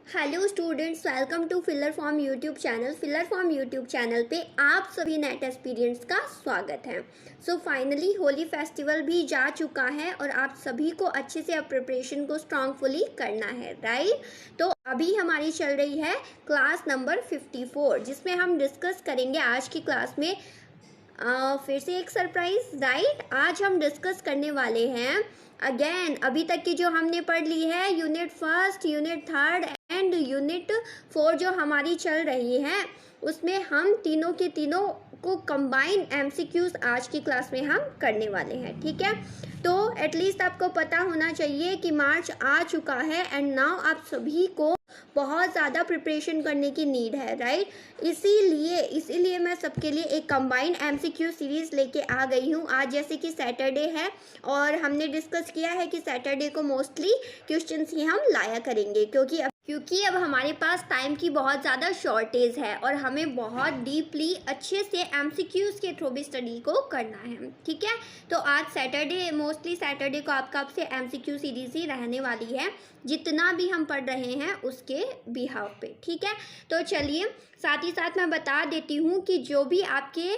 Hello students, welcome to filler form YouTube channel. Filler form YouTube channel पे आप सभी net experience का स्वागत है। सो फाइनली होली फेस्टिवल भी जा चुका है और आप सभी को अच्छे से अब प्रिपरेशन को स्ट्रांगफुली करना है, राइट। तो अभी हमारी चल रही है क्लास नंबर 54, जिसमें हम डिस्कस करेंगे आज की क्लास में फिर से एक सरप्राइज, राइट। आज हम डिस्कस करने वाले हैं अगेन अभी तक की जो हमने पढ़ ली है unit first, unit third and unit 4 जो हमारी चल रही है, उसमें हम तीनों के तीनों को कंबाइन एमसीक्यूज आज की क्लास में हम करने वाले हैं, ठीक है। तो एटलीस्ट आपको पता होना चाहिए कि मार्च आ चुका है एंड नाउ आप सभी को बहुत ज़्यादा प्रिपरेशन करने की नीड है, राइट। इसीलिए मैं सबके लिए एक कंबाइंड एमसीक्यू सीरीज़ लेके आ गई हूँ आज। जैसे कि सैटरडे है और हमने डिस्कस किया है कि सैटरडे को मोस्टली क्वेश्चंस ही हम लाया करेंगे, क्योंकि अब हमारे पास टाइम की बहुत ज़्यादा शॉर्टेज है और हमें बहुत डीपली अच्छे से एमसीक्यूज़ के थ्रू भी स्टडी को करना है, ठीक है। तो आज सैटरडे, मोस्टली सैटरडे को आपका आपसे एमसीक्यू सीरीज़ ही रहने वाली है, जितना भी हम पढ़ रहे हैं उसके बिहाफ पे, ठीक है। तो चलिए, साथ ही साथ मैं बता देती हूँ कि जो भी आपके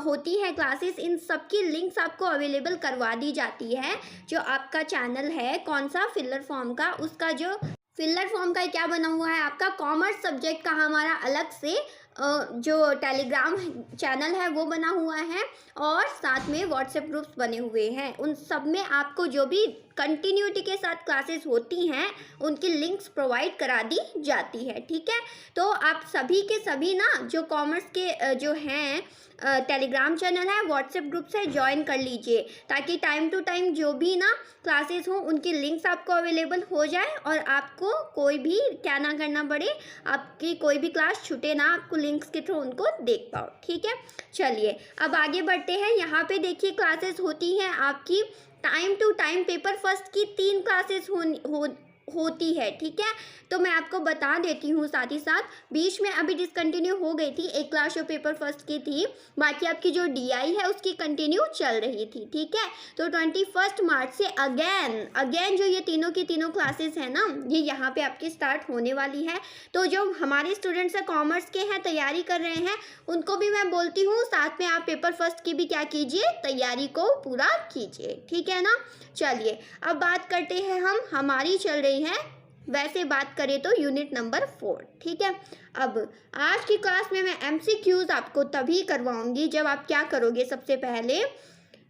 होती है क्लासेस, इन सब की लिंक्स आपको अवेलेबल करवा दी जाती है। जो आपका चैनल है कौन सा, फिलर फॉर्म का, उसका जो फिलर फॉर्म का क्या बना हुआ है आपका कॉमर्स सब्जेक्ट का हमारा अलग से जो टेलीग्राम चैनल है वो बना हुआ है और साथ में व्हाट्सएप ग्रुप्स बने हुए हैं। उन सब में आपको जो भी कंटिन्यूटी के साथ क्लासेस होती हैं उनकी लिंक्स प्रोवाइड करा दी जाती है, ठीक है। तो आप सभी के सभी ना जो कॉमर्स के जो हैं टेलीग्राम चैनल है, व्हाट्सएप ग्रुप से ज्वाइन कर लीजिए, ताकि टाइम टू टाइम जो भी ना क्लासेस हों उनकी लिंक्स आपको अवेलेबल हो जाए और आपको कोई भी क्या ना करना पड़े, आपकी कोई भी क्लास छूटे ना, आपको लिंक्स के थ्रू उनको देख पाओ, ठीक है। चलिए अब आगे बढ़ते हैं। यहाँ पे देखिए क्लासेस होती हैं आपकी time to time. Paper first की 3 क्लासेस होती है, ठीक है। तो मैं आपको बता देती हूँ, साथ ही साथ बीच में अभी डिसकंटिन्यू हो गई थी एक क्लास जो पेपर फर्स्ट की थी, बाकी आपकी जो डीआई है उसकी कंटिन्यू चल रही थी, ठीक है। तो 21 मार्च से अगेन जो ये तीनों की तीनों क्लासेस हैं ना, ये यहाँ पे आपकी स्टार्ट होने वाली है। तो जो हमारे स्टूडेंट्स हैं कॉमर्स के हैं, तैयारी कर रहे हैं, उनको भी मैं बोलती हूँ साथ में आप पेपर फर्स्ट की भी क्या कीजिए, तैयारी को पूरा कीजिए, ठीक है ना। चलिए अब बात करते हैं हमारी चल रही है, वैसे बात करें तो यूनिट नंबर 4, ठीक है। अब आज की क्लास में मैं एमसीक्यूज आपको तभी करवाऊंगी जब आप क्या करोगे। सबसे पहले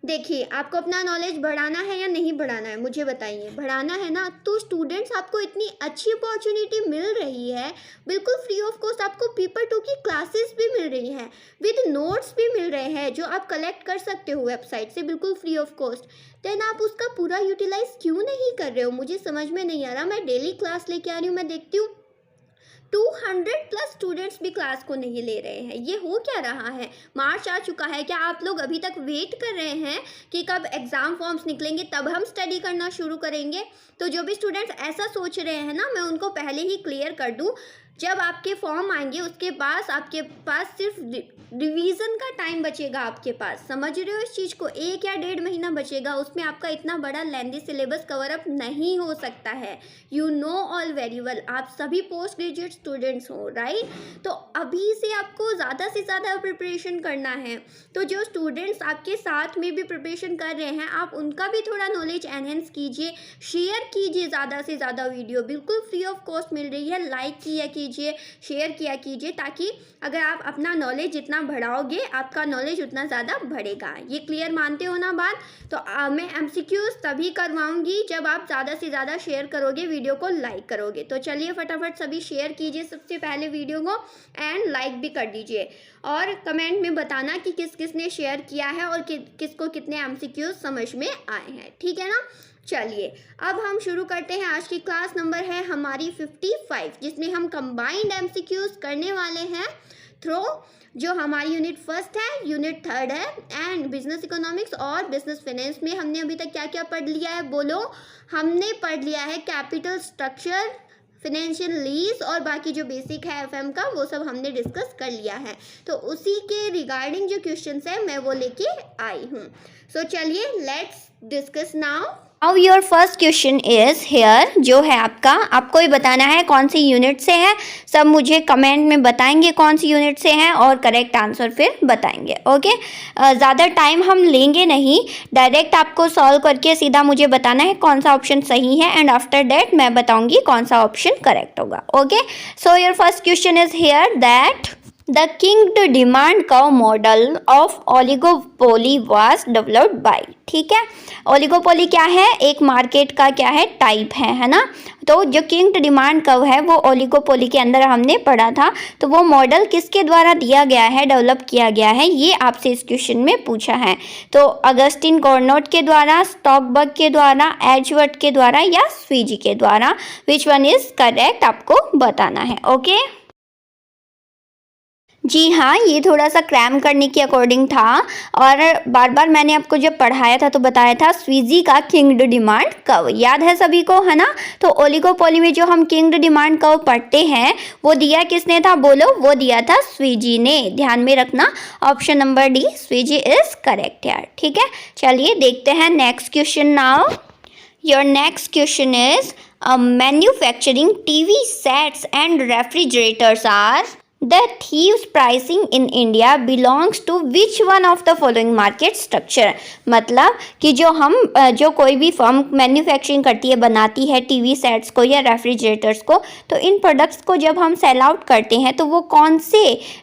देखिए, आपको अपना नॉलेज बढ़ाना है या नहीं बढ़ाना है, मुझे बताइए। बढ़ाना है ना, तो स्टूडेंट्स आपको इतनी अच्छी अपॉर्चुनिटी मिल रही है, बिल्कुल फ्री ऑफ कॉस्ट आपको पेपर 2 की क्लासेस भी मिल रही हैं, विद नोट्स भी मिल रहे हैं जो आप कलेक्ट कर सकते हो वेबसाइट से बिल्कुल फ्री ऑफ कॉस्ट। देन आप उसका पूरा यूटिलाइज क्यों नहीं कर रहे हो, मुझे समझ में नहीं आ रहा। मैं डेली क्लास लेके आ रही हूँ, मैं देखती हूँ 200+ स्टूडेंट्स भी क्लास को नहीं ले रहे हैं। ये हो क्या रहा है? मार्च आ चुका है, क्या आप लोग अभी तक वेट कर रहे हैं कि कब एग्ज़ाम फॉर्म्स निकलेंगे तब हम स्टडी करना शुरू करेंगे? तो जो भी स्टूडेंट्स ऐसा सोच रहे हैं ना, मैं उनको पहले ही क्लियर कर दूं, जब आपके फॉर्म आएंगे उसके बाद आपके पास सिर्फ रिवीजन का टाइम बचेगा आपके पास, समझ रहे हो इस चीज़ को? 1 या 1.5 महीना बचेगा, उसमें आपका इतना बड़ा लेंथी सिलेबस कवर अप नहीं हो सकता है। You know all very well, आप सभी पोस्ट ग्रेजुएट स्टूडेंट्स हो, राइट। तो अभी से आपको ज़्यादा से ज़्यादा प्रिपरेशन करना है। तो जो स्टूडेंट्स आपके साथ में भी प्रिपरेशन कर रहे हैं, आप उनका भी थोड़ा नॉलेज एनहेंस कीजिए, शेयर कीजिए ज़्यादा से ज़्यादा। वीडियो बिल्कुल फ्री ऑफ कॉस्ट मिल रही है, लाइक किया कीजिए, शेयर किया कीजिए, ताकि अगर आप अपना नॉलेज जितना बढ़ाओगे आपका नॉलेज उतना ज़्यादा बढ़ेगा। ये क्लियर मानते हो ना बात? तो मैं एमसीक्यूज तभी करवाऊंगी जब आप ज़्यादा से ज़्यादा शेयर करोगे, वीडियो को लाइक करोगे। तो चलिए फटाफट सभी शेयर कीजिए सबसे पहले वीडियो को, एंड लाइक भी कर दीजिए, और कमेंट में बताना कि किस किस ने शेयर किया है और किसको कितने एमसीक्यूज समझ में आए हैं, ठीक है ना। चलिए अब हम शुरू करते हैं। आज की क्लास नंबर है हमारी 55, जिसमें हम कंबाइंड एमसीक्यूज करने वाले हैं थ्रो जो हमारी यूनिट फर्स्ट है, यूनिट थर्ड है, एंड बिजनेस इकोनॉमिक्स और बिजनेस फाइनेंस में हमने अभी तक क्या क्या पढ़ लिया है, बोलो? हमने पढ़ लिया है कैपिटल स्ट्रक्चर, फाइनेंशियल लीज और बाकी जो बेसिक है एफएम का, वो सब हमने डिस्कस कर लिया है। तो उसी के रिगार्डिंग जो क्वेश्चंस है मैं वो लेके आई हूँ। सो चलिए let's discuss now. Now your first question is here, जो है आपका, आपको ही बताना है कौन सी यूनिट से है। सब मुझे कमेंट में बताएंगे कौन सी यूनिट से है और करेक्ट आंसर फिर बताएंगे। ओके, ज़्यादा टाइम हम लेंगे नहीं, डायरेक्ट आपको सॉल्व करके सीधा मुझे बताना है कौन सा ऑप्शन सही है एंड आफ्टर दैट मैं बताऊंगी कौन सा ऑप्शन करेक्ट होगा। Okay, so your first question is here that The kinked demand curve model of oligopoly was developed by, ठीक है। ओलिगोपोली क्या है, एक मार्केट का क्या है, टाइप है ना। तो जो किंक्ड डिमांड कर्व है वो ओलिगोपोली के अंदर हमने पढ़ा था। तो वो मॉडल किसके द्वारा दिया गया है, डेवलप किया गया है, ये आपसे इस क्वेश्चन में पूछा है। तो अगस्टिन कॉर्नोट के द्वारा, स्टॉकबर्ग के द्वारा, एजवर्थ के द्वारा या स्वीजी के द्वारा, विच वन इज करेक्ट आपको बताना है। ओके जी हाँ, ये थोड़ा सा क्रैम करने के अकॉर्डिंग था और बार बार मैंने आपको जब पढ़ाया था तो बताया था स्वीजी का किंग्ड डिमांड कर्व, याद है सभी को, है ना। तो ओलिगोपोली में जो हम किंग्ड डिमांड कर्व पढ़ते हैं वो दिया किसने था, बोलो, वो दिया था स्वीजी ने। ध्यान में रखना, option number D Sweezy is correct यार, ठीक है। चलिए देखते हैं next question now. Your next question is manufacturing TV sets and refrigerators are The thieves pricing in India belongs to which one of the following market structure? मतलब कि जो कोई भी फर्म मैन्युफैक्चरिंग करती है, बनाती है टीवी सेट्स को या रेफ्रिजरेटर्स को, तो इन प्रोडक्ट्स को जब हम सेल आउट करते हैं तो वो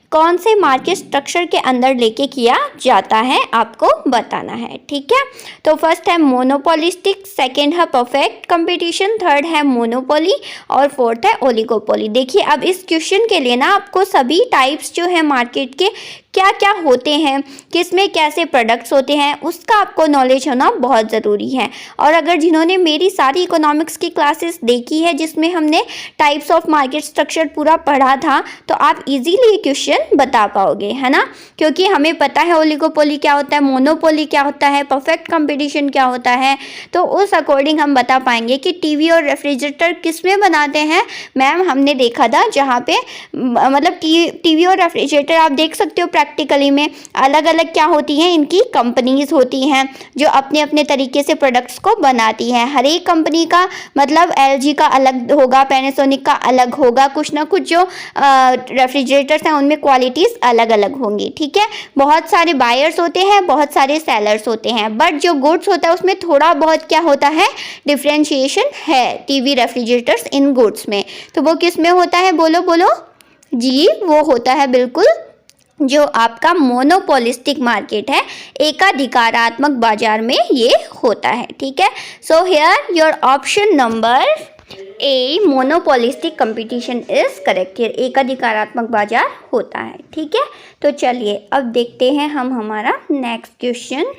कौन से मार्केट स्ट्रक्चर के अंदर लेके किया जाता है, आपको बताना है, ठीक है। तो फर्स्ट है मोनोपोलिस्टिक, सेकेंड है परफेक्ट कंपटीशन, थर्ड है मोनोपोली और फोर्थ है ओलिगोपोली। देखिए अब इस क्वेश्चन के लिए ना आपको सभी टाइप्स जो है मार्केट के क्या क्या होते हैं, किसमें कैसे प्रोडक्ट्स होते हैं, उसका आपको नॉलेज होना बहुत ज़रूरी है। और अगर जिन्होंने मेरी सारी इकोनॉमिक्स की क्लासेस देखी है जिसमें हमने टाइप्स ऑफ मार्केट स्ट्रक्चर पूरा पढ़ा था, तो आप इजीली ये क्वेश्चन बता पाओगे, है ना। क्योंकि हमें पता है ओलिगोपोली क्या होता है, मोनोपोली क्या होता है, परफेक्ट कंपटीशन क्या होता है, तो उस अकॉर्डिंग हम बता पाएंगे कि टीवी और रेफ्रिजरेटर किस में बनाते हैं। मैम हमने देखा था जहाँ पे मतलब टीवी और रेफ्रिजरेटर आप देख सकते हो प्रैक्टिकली में अलग अलग क्या होती हैं, इनकी कंपनीज होती हैं जो अपने अपने तरीके से प्रोडक्ट्स को बनाती हैं। हर एक कंपनी का मतलब एलजी का अलग होगा, पैनासोनिक का अलग होगा, कुछ ना कुछ जो रेफ्रिजरेटर्स हैं उनमें क्वालिटीज़ अलग अलग होंगी, ठीक है। बहुत सारे बायर्स होते हैं, बहुत सारे सेलर्स होते हैं, बट जो गुड्स होता है उसमें थोड़ा बहुत क्या होता है, डिफ्रेंशिएशन है टीवी रेफ्रिजरेटर्स इन गुड्स में। तो वो किस में होता है, बोलो बोलो जी, वो होता है बिल्कुल जो आपका मोनोपोलिस्टिक मार्केट है, एकाधिकारात्मक बाजार में ये होता है, ठीक है। So here your option number A monopolistic competition is correct. Here एकाधिकारात्मक बाजार होता है, ठीक है। तो चलिए अब देखते हैं हम हमारा नेक्स्ट क्वेश्चन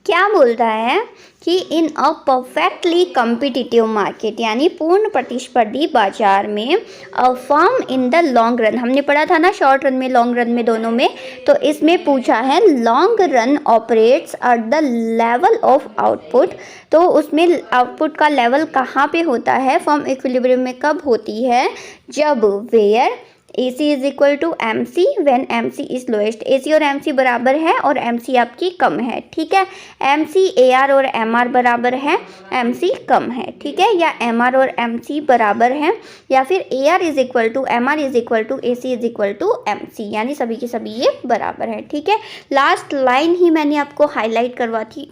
क्या बोल रहा है कि इन अ परफेक्टली कम्पिटिटिव मार्केट, यानी पूर्ण प्रतिस्पर्धी बाजार में a firm in the long run, हमने पढ़ा था ना शॉर्ट रन में लॉन्ग रन में दोनों में, तो इसमें पूछा है long run operates at the level of output. तो उसमें आउटपुट का लेवल कहाँ पे होता है, फर्म इक्विलिब्रियम में कब होती है, जब where AC is equal to MC when MC is lowest. AC और MC बराबर है और MC आपकी कम है, ठीक है। MC AR और MR बराबर है, MC कम है, ठीक है। या MR और MC बराबर है, या फिर AR is equal to MR is equal to AC is equal to MC, यानी सभी के सभी ये बराबर है, ठीक है। लास्ट लाइन ही मैंने आपको हाईलाइट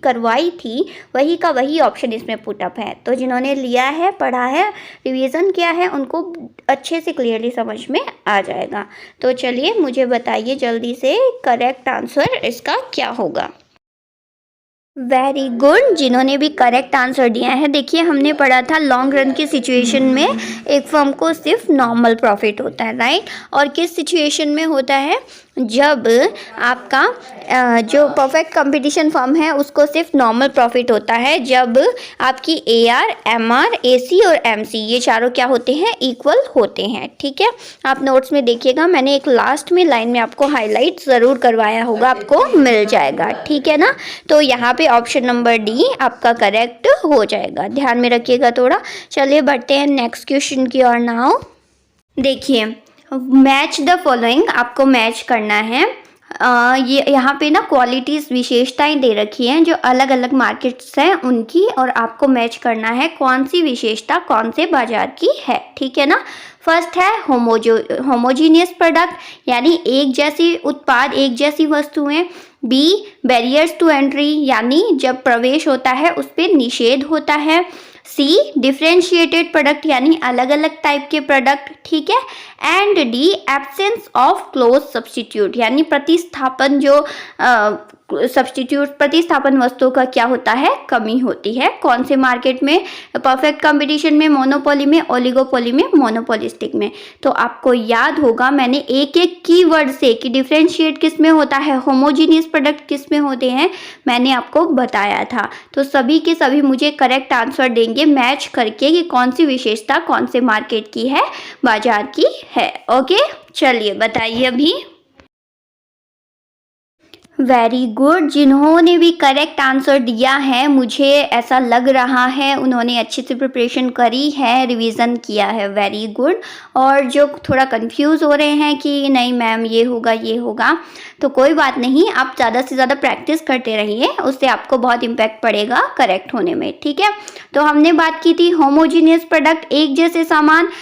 करवाई थी, वही का वही ऑप्शन इसमें पुटअप है। तो जिन्होंने लिया है, पढ़ा है, रिवीजन किया है, उनको अच्छे से क्लियरली समझ में आ जाएगा। तो चलिए मुझे बताइए जल्दी से करेक्ट आंसर इसका क्या होगा। वेरी गुड, जिन्होंने भी करेक्ट आंसर दिया है। देखिए हमने पढ़ा था लॉन्ग रन की सिचुएशन में एक फर्म को सिर्फ नॉर्मल प्रॉफिट होता है, राइट। और किस सिचुएशन में होता है, जब आपका जो परफेक्ट कंपटीशन फर्म है उसको सिर्फ नॉर्मल प्रॉफिट होता है, जब आपकी AR, MR, AC और MC ये चारों क्या होते हैं, इक्वल होते हैं, ठीक है। आप नोट्स में देखिएगा, मैंने एक लास्ट में लाइन में आपको हाईलाइट ज़रूर करवाया होगा, आपको मिल जाएगा, ठीक है ना। तो यहाँ पे ऑप्शन नंबर डी आपका करेक्ट हो जाएगा, ध्यान में रखिएगा थोड़ा। चलिए बढ़ते हैं नेक्स्ट क्वेश्चन की ओर नाउ। देखिए मैच द फॉलोइंग, आपको मैच करना है ये यहाँ पे ना क्वालिटीज़ विशेषताएं दे रखी हैं जो अलग अलग मार्केट्स हैं उनकी, और आपको मैच करना है कौन सी विशेषता कौन से बाजार की है, ठीक है ना। फर्स्ट है होमोजीनियस प्रोडक्ट, यानी एक जैसी उत्पाद, एक जैसी वस्तुएं। बी बैरियर्स टू एंट्री, यानी जब प्रवेश होता है उस पर निषेध होता है। सी डिफ्रेंशिएटेड प्रोडक्ट, यानी अलग अलग टाइप के प्रोडक्ट, ठीक है। And D absence of close substitute, यानी प्रतिस्थापन जो प्रतिस्थापन वस्तुओं का क्या होता है, कमी होती है। कौन से मार्केट में, परफेक्ट कंपटीशन में, मोनोपोली में, ओलिगोपोली में, मोनोपोलिस्टिक में। तो आपको याद होगा मैंने एक एक कीवर्ड से कि डिफरेंशिएट किस में होता है, होमोजीनियस प्रोडक्ट किस में होते हैं, मैंने आपको बताया था। तो सभी के सभी मुझे करेक्ट आंसर देंगे मैच करके कि कौन सी विशेषता कौन से मार्केट की है, बाजार की है। ओके, चलिए बताइए अभी। वेरी गुड, जिन्होंने भी करेक्ट आंसर दिया है मुझे ऐसा लग रहा है उन्होंने अच्छे से प्रिपरेशन करी है, रिवीजन किया है। Very good. और जो थोड़ा कंफ्यूज हो रहे हैं कि नहीं मैम ये होगा ये होगा, तो कोई बात नहीं, आप ज़्यादा से ज़्यादा प्रैक्टिस करते रहिए, उससे आपको बहुत इम्पैक्ट पड़ेगा करेक्ट होने में, ठीक है। तो हमने बात की थी होमोजीनियस प्रोडक्ट, एक जैसे सामान।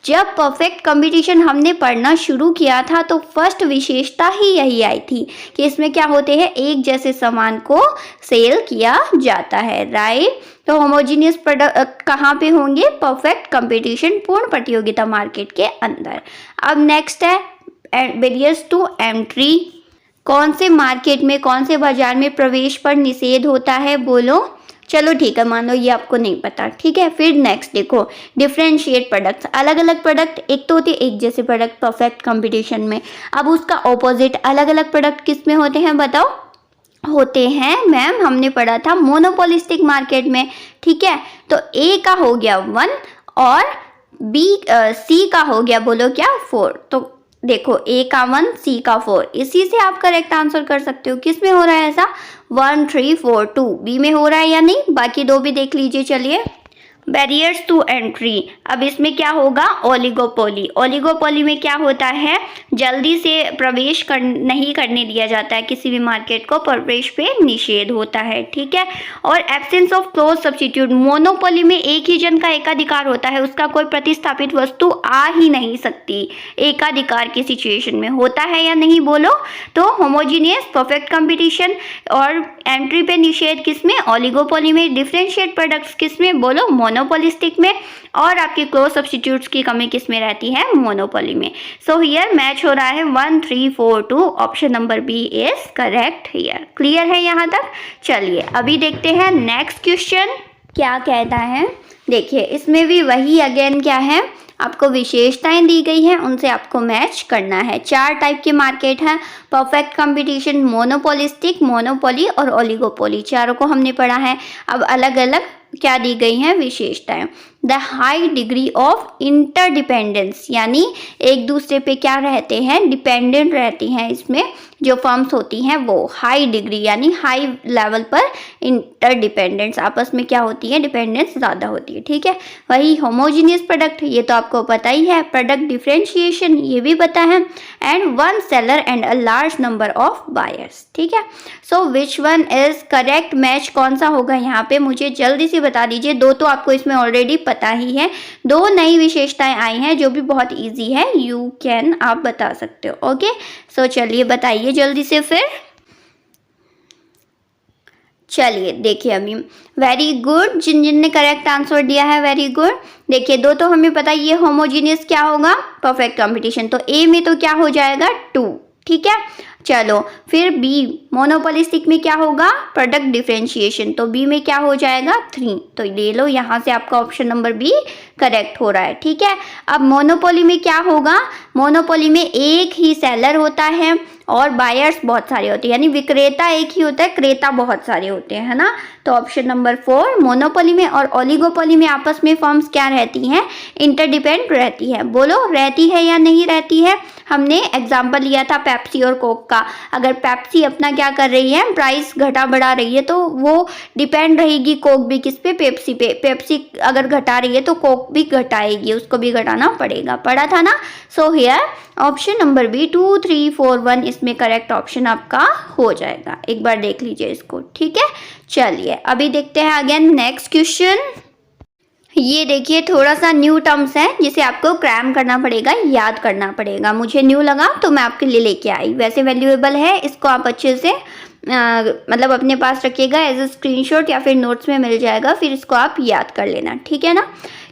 जब परफेक्ट कंपटीशन हमने पढ़ना शुरू किया था तो फर्स्ट विशेषता ही यही आई थी कि इसमें क्या होते हैं, एक जैसे सामान को सेल किया जाता है, राइट। तो होमोजीनियस प्रोडक्ट कहाँ पे होंगे, परफेक्ट कंपटीशन, पूर्ण प्रतियोगिता मार्केट के अंदर। अब नेक्स्ट है बैरियर्स टू एंट्री, कौन से मार्केट में, कौन से बाजार में प्रवेश पर निषेध होता है, बोलो। चलो ठीक है, मान लो ये आपको नहीं पता, ठीक है। फिर नेक्स्ट देखो, डिफरेंशिएट प्रोडक्ट्स, अलग अलग प्रोडक्ट, एक तो होती है एक जैसे प्रोडक्ट परफेक्ट कंपटीशन में। अब उसका ऑपोजिट अलग अलग प्रोडक्ट किस में होते हैं बताओ, होते हैं मैम हमने पढ़ा था मोनोपोलिस्टिक मार्केट में, ठीक है। तो ए का हो गया 1 और बी सी का हो गया, बोलो क्या, 4। तो देखो ए का 1, सी का 4, इसी से आप करेक्ट आंसर कर सकते हो। किस में हो रहा है ऐसा, 1 3 4 2, बी में हो रहा है या नहीं, बाकी दो भी देख लीजिए। चलिए, बैरियर्स टू एंट्री, अब इसमें क्या होगा, ओलिगोपोली। ओलिगोपोली में क्या होता है, जल्दी से प्रवेश नहीं करने दिया जाता है किसी भी मार्केट को, प्रवेश पे निषेध होता है, ठीक है। और absence of close substitute, monopoly में एक ही जन का एकाधिकार होता है, उसका कोई प्रतिस्थापित वस्तु आ ही नहीं सकती, एकाधिकार की सिचुएशन में होता है या नहीं, बोलो। तो होमोजीनियस परफेक्ट कंपटीशन और एंट्री पे निषेध किसमें, ओलिगोपोली में। डिफरेंशिएट प्रोडक्ट्स किसमें, बोलो, मोनोपोलिस्टिक में। और आपकी क्लोज सब्स्टिट्यूट्स की कमी किस में रहती है, मोनोपोली में। सो हियर मैच हो रहा है 1 3 4 2, option number B is correct here. Clear है यहाँ तक। चलिए अभी देखते हैं नेक्स्ट क्वेश्चन क्या कहता है। देखिए इसमें भी वही अगेन क्या है, आपको विशेषताएं दी गई हैं, उनसे आपको मैच करना है। 4 टाइप के मार्केट हैं, परफेक्ट कंपटीशन, मोनोपोलिस्टिक, मोनोपोली और ओलिगोपोली, चारों को हमने पढ़ा है। अब अलग अलग क्या दी गई हैं विशेषताएं। The high degree of interdependence, यानी एक दूसरे पे क्या रहते हैं, डिपेंडेंट रहती हैं। इसमें जो फर्म्स होती हैं वो हाई डिग्री यानी हाई लेवल पर इंटरडिपेंडेंस, आपस में क्या होती है, डिपेंडेंस ज़्यादा होती है, ठीक है। वही होमोजीनियस प्रोडक्ट, ये तो आपको पता ही है। प्रोडक्ट डिफरेंशिएशन, ये भी पता है। And one seller and a large number of buyers, ठीक है। So which one is correct, match कौन सा होगा यहाँ पे, मुझे जल्दी से बता दीजिए। दो तो आपको इसमें ऑलरेडी पता ही है, 2 नई विशेषताएं आई हैं जो भी बहुत इजी है, यू कैन आप बता सकते हो। ओके, सो चलिए बताइए जल्दी से फिर। चलिए देखिए अभी, वेरी गुड, जिन जिन ने करेक्ट आंसर दिया है वेरी गुड। देखिए 2 तो हमें पता है, ये होमोजीनियस क्या होगा, परफेक्ट कंपटीशन, तो ए में तो क्या हो जाएगा 2, ठीक है। चलो फिर बी मोनोपोलिस्टिक में क्या होगा, प्रोडक्ट डिफरेंशिएशन, तो बी में क्या हो जाएगा 3, तो ले लो यहाँ से आपका ऑप्शन नंबर बी करेक्ट हो रहा है, ठीक है। अब मोनोपोली में क्या होगा, मोनोपोली में एक ही सेलर होता है और बायर्स बहुत सारे होते हैं, यानी विक्रेता एक ही होता है, क्रेता बहुत सारे होते हैं, है ना। तो ऑप्शन नंबर 4 मोनोपोली में। और ओलिगोपोली में आपस में फर्म्स क्या रहती हैं, इंटरडिपेंडेंट रहती है, बोलो रहती है या नहीं रहती है। हमने एग्जाम्पल लिया था पेप्सी और कोक का, अगर पेप्सी अपना क्या क्या कर रही है, प्राइस घटा बढ़ा रही है, तो वो डिपेंड रहेगी कोक भी किस पे, पेप्सी पे। पेप्सी अगर घटा रही है तो कोक भी घटाएगी, उसको भी घटाना पड़ेगा, पड़ा था ना। So here option number B 2 3 4 1 इसमें करेक्ट ऑप्शन आपका हो जाएगा। एक बार देख लीजिए इसको, ठीक है। चलिए अभी देखते हैं अगेन नेक्स्ट क्वेश्चन। ये देखिए थोड़ा सा न्यू टर्म्स है जिसे आपको क्रैम करना पड़ेगा, याद करना पड़ेगा। मुझे न्यू लगा तो मैं आपके लिए लेके आई, वैसे वैल्यूएबल है, इसको आप अच्छे से मतलब अपने पास रखिएगा एज ए स्क्रीनशॉट या फिर नोट्स में मिल जाएगा, फिर इसको आप याद कर लेना, ठीक है ना।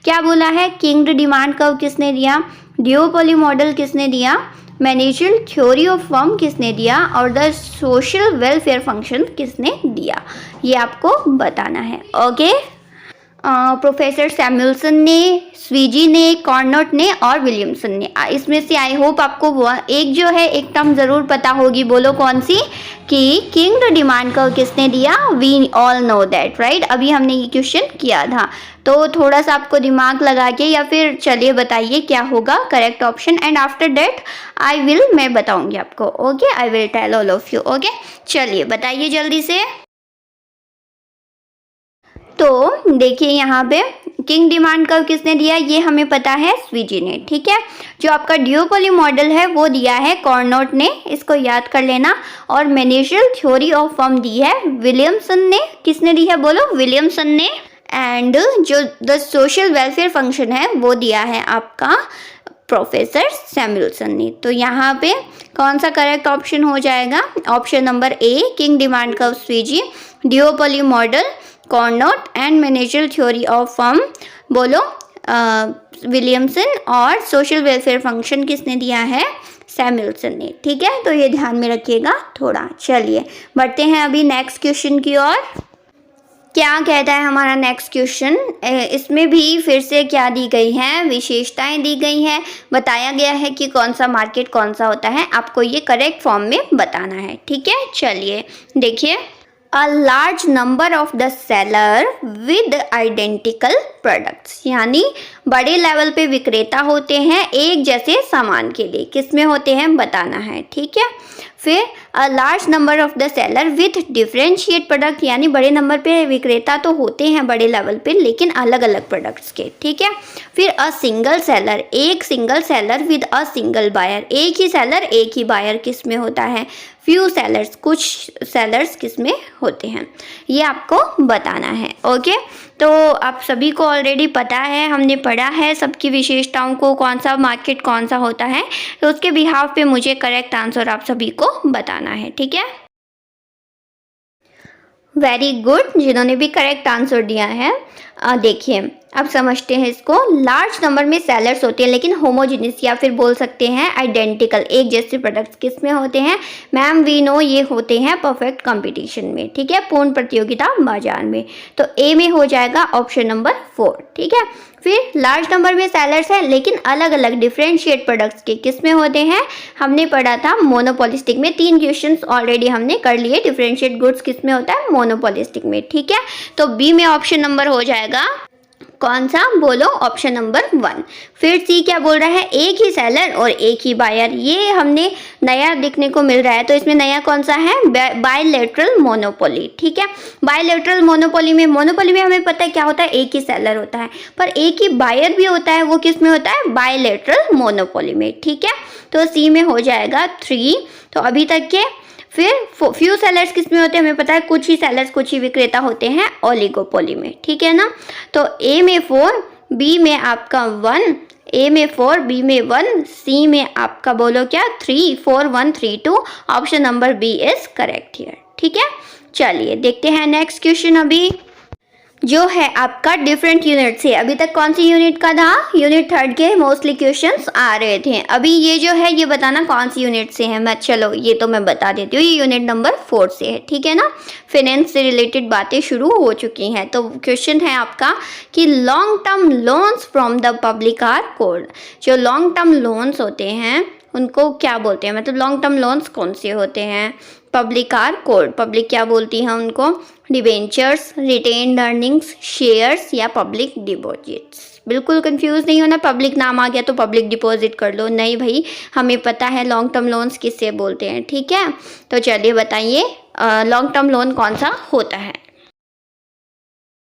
क्या बोला है, किंग डिमांड कर्व किसने दिया, ड्यूओपोली मॉडल किसने दिया, मैनेजरियल थ्योरी ऑफ फर्म किसने दिया, और द सोशल वेलफेयर फंक्शन किसने दिया, ये आपको बताना है। ओके, प्रोफेसर सैमुअल्सन ने, स्वीजी ने, कॉर्नोट ने और विलियमसन ने। इसमें से आई होप आपको वो एक जो है एक टर्म ज़रूर पता होगी, बोलो कौन सी, कि किंग डिमांड कर्व किसने दिया, we all know that, right. अभी हमने ये क्वेश्चन किया था, तो थोड़ा सा आपको दिमाग लगा के या फिर चलिए बताइए क्या होगा correct option, and after that मैं बताऊंगी आपको। Okay, I will tell all of you. Okay, चलिए बताइए जल्दी से। तो देखिए यहाँ पे किंग डिमांड कर्व किसने दिया, ये हमें पता है स्वीजी ने, ठीक है। जो आपका ड्यूओपोली मॉडल है वो दिया है कॉर्नोट ने, इसको याद कर लेना। और मैनेजरियल थ्योरी ऑफ फर्म दी है विलियमसन ने, किसने दी है बोलो, विलियमसन ने। एंड जो द सोशल वेलफेयर फंक्शन है वो दिया है आपका प्रोफेसर सैमुअल्सन ने। तो यहाँ पे कौन सा करेक्ट ऑप्शन हो जाएगा, option number A kinked demand curve Sweezy, duopoly model Cournot and managerial theory of firm बोलो विलियमसन, और सोशल वेलफेयर फंक्शन किसने दिया है, सैमुअल्सन ने, ठीक है। तो ये ध्यान में रखिएगा थोड़ा। चलिए बढ़ते हैं अभी नेक्स्ट क्वेश्चन की ओर। क्या कहता है हमारा नेक्स्ट क्वेश्चन, इसमें भी फिर से क्या दी गई है, विशेषताएं दी गई हैं, बताया गया है कि कौन सा मार्केट कौन सा होता है, आपको ये करेक्ट फॉर्म में बताना है, ठीक है। चलिए देखिए, a large number of the seller with identical products, यानी बड़े लेवल पे विक्रेता होते हैं एक जैसे सामान के लिए, किस में होते हैं बताना है, ठीक है। फिर अ large number of the seller with differentiate product, यानी बड़े नंबर पे विक्रेता तो होते हैं बड़े लेवल पे लेकिन अलग अलग प्रोडक्ट्स के, ठीक है। फिर अ सिंगल सेलर, एक single seller with a single buyer, एक ही सेलर एक ही बायर किस में होता है, फ्यू सेलर्स, कुछ सेलर्स किस में होते हैं, ये आपको बताना है। ओके, तो आप सभी को ऑलरेडी पता है, हमने पढ़ा है सबकी विशेषताओं को, कौन सा मार्केट कौन सा होता है, तो उसके बिहाफ पे मुझे करेक्ट आंसर आप सभी को बताना है, ठीक है। वेरी गुड, जिन्होंने भी करेक्ट आंसर दिया है। देखिए अब समझते हैं इसको। लार्ज नंबर में सेलर्स होते हैं लेकिन होमोजेनियस या फिर बोल सकते हैं आइडेंटिकल, एक जैसे प्रोडक्ट्स किस में होते हैं मैम, वी नो ये होते हैं परफेक्ट कंपटीशन में, ठीक है, पूर्ण प्रतियोगिता बाजार में। तो ए में हो जाएगा ऑप्शन नंबर 4, ठीक है। फिर लार्ज नंबर में सेलर्स हैं लेकिन अलग अलग डिफरेंशिएट प्रोडक्ट्स के किस में होते हैं, हमने पढ़ा था मोनोपोलिस्टिक में, 3 क्वेश्चंस ऑलरेडी हमने कर लिए, डिफरेंशिएट गुड्स किस में होता है मोनोपोलिस्टिक में, ठीक है। तो बी में ऑप्शन नंबर हो जाएगा कौन सा बोलो, ऑप्शन नंबर 1। फिर सी क्या बोल रहा है, एक ही सेलर और एक ही बायर, ये हमने नया देखने को मिल रहा है। तो इसमें नया कौन सा है, बायलैटरल मोनोपोली, ठीक है। बायलैटरल मोनोपोली में हमें पता है क्या होता है, एक ही सेलर होता है पर एक ही बायर भी होता है, वो किस में होता है बायलैटरल मोनोपोली में, ठीक है। तो सी में हो जाएगा 3। तो अभी तक के फिर फ्यू सेलर्स किस में होते हैं, हमें पता है कुछ ही सेलर्स कुछ ही विक्रेता होते हैं ओलिगोपोली में, ठीक है ना। तो ए में 4, बी में आपका 1, ए में 4, बी में 1, सी में आपका बोलो क्या 3, 4 1 3 2, option number B is correct here, ठीक है। चलिए देखते हैं नेक्स्ट क्वेश्चन अभी जो है आपका डिफरेंट यूनिट से। अभी तक कौन सी यूनिट का था, यूनिट 3 के मोस्टली क्वेश्चंस आ रहे थे। अभी ये जो है ये बताना कौन सी यूनिट से है, मैं चलो ये तो मैं बता देती हूँ, ये यूनिट नंबर 4 से है, ठीक है ना। फाइनेंस से रिलेटेड बातें शुरू हो चुकी हैं। तो क्वेश्चन है आपका कि long term loans from the public are called, जो लॉन्ग टर्म लोन्स होते हैं उनको क्या बोलते हैं, मतलब लॉन्ग टर्म लोन्स कौन से होते हैं, पब्लिक आर कोड, पब्लिक क्या बोलती है उनको, डिबेंचर्स, रिटेन्ड अर्निंग्स, शेयर्स या पब्लिक डिपॉजिट्स, बिल्कुल कंफ्यूज नहीं होना, पब्लिक नाम आ गया तो पब्लिक डिपॉजिट कर लो, नहीं भाई, हमें पता है लॉन्ग टर्म लोन्स किससे बोलते हैं, ठीक है। तो चलिए बताइए लॉन्ग टर्म लोन कौन सा होता है।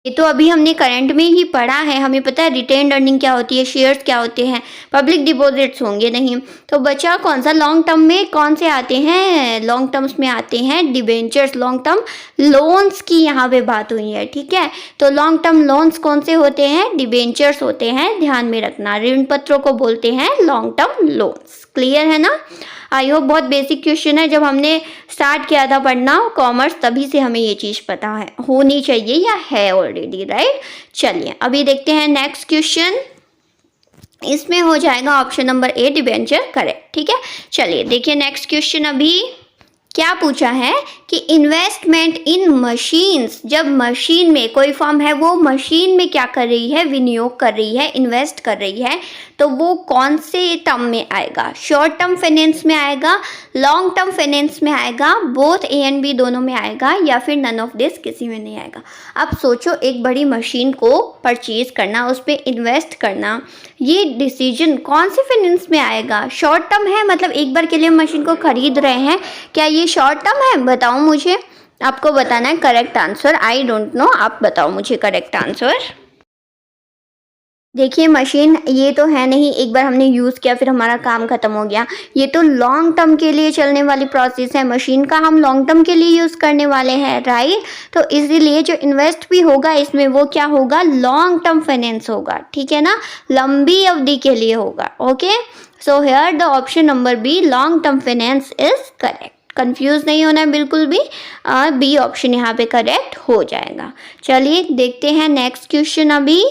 ये तो अभी हमने करंट में ही पढ़ा है, हमें पता है रिटेन्ड अर्निंग क्या होती है, शेयर्स क्या होते हैं, पब्लिक डिपॉजिट्स होंगे नहीं। तो बचा कौन सा, लॉन्ग टर्म में कौन से आते हैं, लॉन्ग टर्म्स में आते हैं डिबेंचर्स, लॉन्ग टर्म लोन्स की यहाँ पे बात हुई है, ठीक है। तो लॉन्ग टर्म लोन्स कौन से होते हैं, डिबेंचर्स होते हैं, ध्यान में रखना। ऋण पत्रों को बोलते हैं लॉन्ग टर्म लोन्स। क्लियर है ना। आई होप बहुत बेसिक क्वेश्चन है, जब हमने स्टार्ट किया था पढ़ना कॉमर्स तभी से हमें ये चीज़ पता है, होनी चाहिए या है ऑलरेडी, राइट। चलिए अभी देखते हैं नेक्स्ट क्वेश्चन, इसमें हो जाएगा ऑप्शन नंबर ए डिबेंचर करेक्ट, ठीक है। चलिए देखिए नेक्स्ट क्वेश्चन अभी क्या पूछा है कि इन्वेस्टमेंट इन मशीन्स, जब मशीन में कोई फर्म है वो मशीन में क्या कर रही है, विनियोग कर रही है, इन्वेस्ट कर रही है, तो वो कौन से टर्म में आएगा, शॉर्ट टर्म फाइनेंस में आएगा, लॉन्ग टर्म फाइनेंस में आएगा, बोथ ए एंड बी दोनों में आएगा, या फिर नन ऑफ दिस किसी में नहीं आएगा। अब सोचो एक बड़ी मशीन को परचेज करना, उस पर इन्वेस्ट करना, ये डिसीजन कौन से फाइनेंस में आएगा, शॉर्ट टर्म है, मतलब एक बार के लिए मशीन को खरीद रहे हैं, क्या ये शॉर्ट टर्म है, बताओ मुझे, आपको बताना है correct answer. I don't know, आप बताओ मुझे करेक्ट आंसर। देखिए मशीन ये तो है नहीं, एक बार हमने यूज़ किया फिर हमारा काम ख़त्म हो गया, ये तो लॉन्ग टर्म के लिए चलने वाली प्रोसेस है, मशीन का हम लॉन्ग टर्म के लिए यूज़ करने वाले हैं, राइट। तो इसीलिए जो इन्वेस्ट भी होगा इसमें वो क्या होगा, लॉन्ग टर्म फाइनेंस होगा, ठीक है ना, लंबी अवधि के लिए होगा। Okay, so here the option number B long term finance is correct. Confuse नहीं होना है बिल्कुल भी, बी ऑप्शन यहाँ पे करेक्ट हो जाएगा। चलिए देखते हैं नेक्स्ट क्वेश्चन अभी,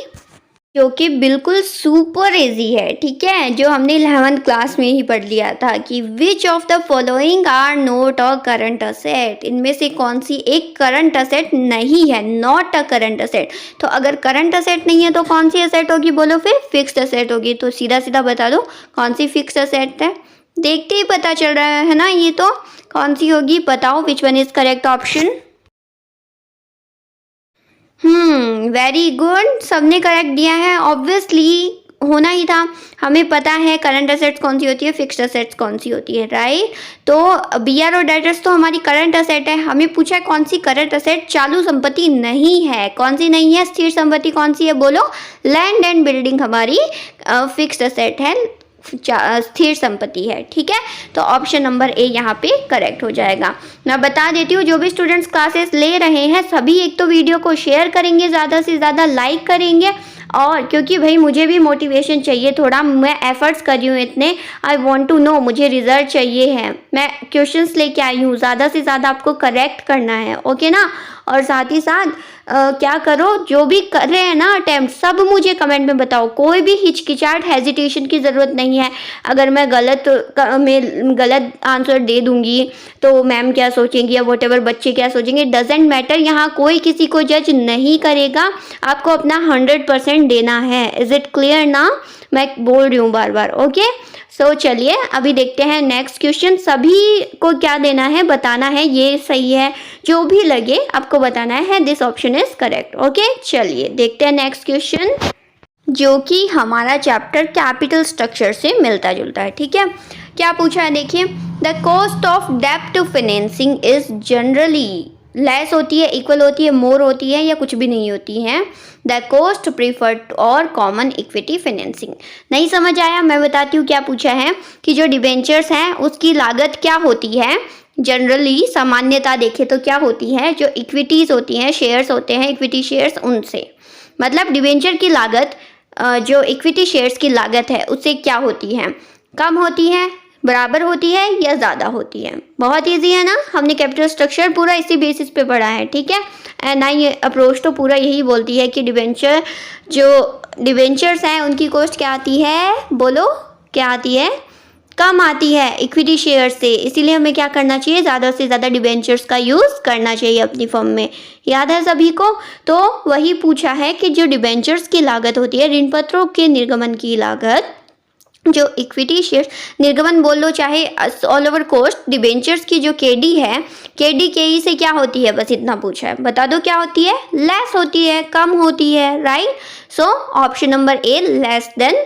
जो कि बिल्कुल सुपर इजी है, ठीक है, जो हमने 11th क्लास में ही पढ़ लिया था कि which of the following are not a current asset, इनमें से कौन सी एक करंट असेट नहीं है, नॉट अ करंट असेट। तो अगर करंट असेट नहीं है तो कौन सी असेट होगी, बोलो फिर, फिक्स्ड असेट होगी। तो सीधा सीधा बता दो कौन सी फिक्स्ड असेट है, देखते ही पता चल रहा है ना, ये तो कौन सी होगी, बताओ विच one is correct option. Very good, सबने करेक्ट दिया है, ऑब्वियसली होना ही था, हमें पता है करंट असेट्स कौन सी होती है, फिक्स्ड असेट्स कौन सी होती है, राइट। तो बीआर और डेटर्स तो हमारी करंट असेट है, हमें पूछा है कौन सी करंट असेट चालू संपत्ति नहीं है, कौन सी नहीं है, स्थिर संपत्ति कौन सी है, बोलो, लैंड एंड बिल्डिंग हमारी फिक्स्ड असेट है, स्थिर संपत्ति है, ठीक है। तो ऑप्शन नंबर ए यहाँ पे करेक्ट हो जाएगा। मैं बता देती हूँ जो भी स्टूडेंट्स क्लासेस ले रहे हैं सभी एक तो वीडियो को शेयर करेंगे, ज़्यादा से ज़्यादा लाइक करेंगे, और क्योंकि भाई मुझे भी मोटिवेशन चाहिए थोड़ा, मैं एफर्ट्स कर रही हूँ इतने, आई वांट टू नो, मुझे रिजल्ट चाहिए है, मैं क्वेश्चंस लेके आई हूँ, ज़्यादा से ज़्यादा आपको करेक्ट करना है, ओके ना। और साथ ही साथ क्या करो, जो भी कर रहे हैं ना अटेम्प्ट, सब मुझे कमेंट में बताओ, कोई भी हिचकिचाहट हेजिटेशन की ज़रूरत नहीं है। अगर मैं गलत आंसर दे दूंगी तो मैम क्या सोचेंगी या वॉट एवर बच्चे क्या सोचेंगे, डजेंट मैटर, यहाँ कोई किसी को जज नहीं करेगा, आपको अपना 100% देना है। इज इट क्लियर ना, मैं बोल रही हूँ बार बार, ओके। सो चलिए अभी देखते हैं नेक्स्ट क्वेश्चन, सभी को क्या देना है, बताना है ये सही है, जो भी लगे आपको बताना है this option is correct, okay. चलिए देखते हैं नेक्स्ट क्वेश्चन, जो कि हमारा चैप्टर कैपिटल स्ट्रक्चर से मिलता जुलता है, ठीक है। क्या पूछा है देखिए, द कॉस्ट ऑफ डेब्ट फाइनेंसिंग इज जनरली लेस होती है, इक्वल होती है, मोर होती है, या कुछ भी नहीं होती है, द कॉस्ट प्रीफर्ड और कॉमन इक्विटी फाइनेंसिंग। नहीं समझ आया, मैं बताती हूँ क्या पूछा है कि जो डिबेंचर्स हैं उसकी लागत क्या होती है, जनरली सामान्यता देखें तो क्या होती है, जो इक्विटीज़ होती हैं, शेयर्स होते हैं, इक्विटी शेयर्स, उनसे, मतलब डिबेंचर की लागत जो इक्विटी शेयर्स की लागत है उससे क्या होती है, कम होती है, बराबर होती है, या ज़्यादा होती है। बहुत इजी है ना, हमने कैपिटल स्ट्रक्चर पूरा इसी बेसिस पे पढ़ा है, ठीक है। एंड ना ये अप्रोच तो पूरा यही बोलती है कि डिबेंचर्स हैं उनकी कॉस्ट क्या आती है, बोलो क्या आती है, कम आती है इक्विटी शेयर से, इसीलिए हमें क्या करना चाहिए, ज़्यादा से ज़्यादा डिबेंचर्स का यूज़ करना चाहिए अपनी फर्म में, याद है सभी को। तो वही पूछा है कि जो डिबेंचर्स की लागत होती है, ऋण पत्रों के निर्गमन की लागत, जो इक्विटी शेयर निर्गमन बोल लो चाहे ऑल ओवर कॉस्ट डिबेंचर्स की जो केडी है, केडी केई से क्या होती है, बस इतना पूछा है, बता दो क्या होती है, लेस होती है, कम होती है, राइट। सो ऑप्शन नंबर ए लेस देन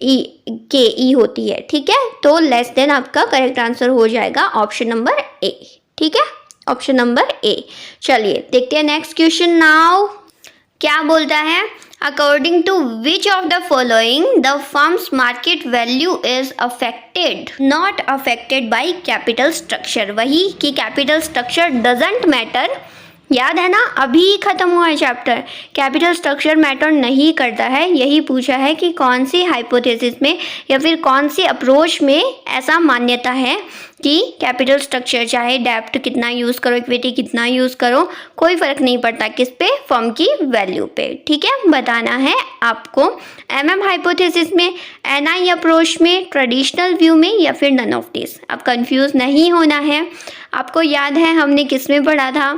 के ई होती है, ठीक है। तो लेस देन आपका करेक्ट आंसर हो जाएगा ऑप्शन नंबर ए, ठीक है, ऑप्शन नंबर ए। चलिए देखते हैं नेक्स्ट क्वेश्चन नाउ। क्या बोलता है, according to which of the following the firm's market value is affected not affected by capital structure. वही कि कैपिटल स्ट्रक्चर डजंट मैटर, याद है ना, अभी खत्म हुआ है चैप्टर, कैपिटल स्ट्रक्चर मैटर नहीं करता है। यही पूछा है कि कौन सी हाइपोथेसिस में या फिर कौन सी अप्रोच में ऐसा मान्यता है कि कैपिटल स्ट्रक्चर चाहे डेब्ट कितना यूज़ करो, इक्विटी कितना यूज़ करो, कोई फ़र्क नहीं पड़ता किस पे, फर्म की वैल्यू पे, ठीक है। बताना है आपको एमएम हाइपोथेसिस में, एनआई अप्रोच में, ट्रेडिशनल व्यू में या फिर नन ऑफ दिस। अब कंफ्यूज नहीं होना है, आपको याद है हमने किस में पढ़ा था,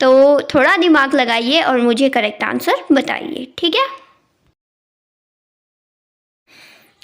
तो थोड़ा दिमाग लगाइए और मुझे करेक्ट आंसर बताइए, ठीक है।